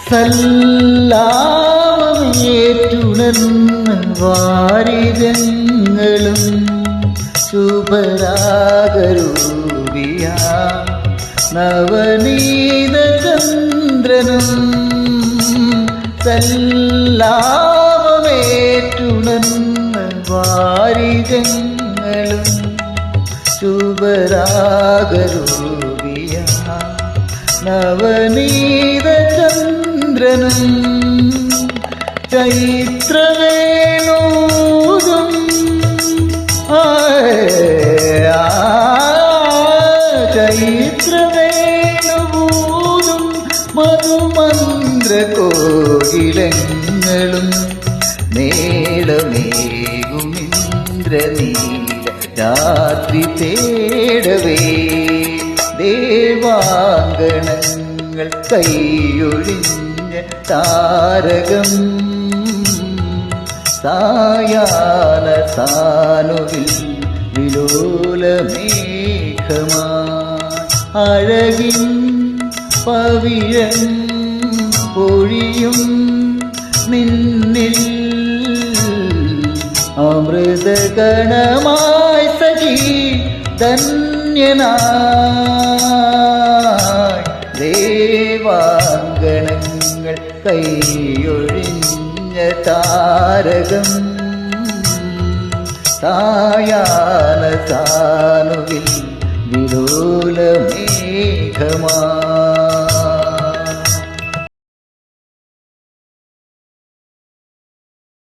സല്ലാപമേറ്റുണർന്ന വാരിജങ്ങളും ശുഭരാഗരൂപിയ നവനീത ചന്ദ്രനും സല്ലാപമേറ്റുണർന്ന വാരിജങ്ങളും ശുഭരാഗരൂപിയ നവനീത ചന്ദ്രനും ചൈത്രവേണൂതും ചൈത്രവേണൂതും മധുമന്ത്രകോകിലങ്ങളും മേളമേകുമിന്ദ്രനീല രാത്രി തേടവേ ദേവാങ്കണങ്ങൾ കൈയൊഴിഞ്ഞ താരകം സായാഹ്ന സാനുവിൽ വിലോലമേഘമായി അഴകിൻ പവിഴം പൊഴിയും നിന്നിൽ അമൃതഗണമായി സഖി ധന്യനായി ദേവാങ്കണങ്ങൾ കൈയൊഴിഞ്ഞ താരകം സായാഹ്ന സാനുവിൽ വിലോലമേഘമായി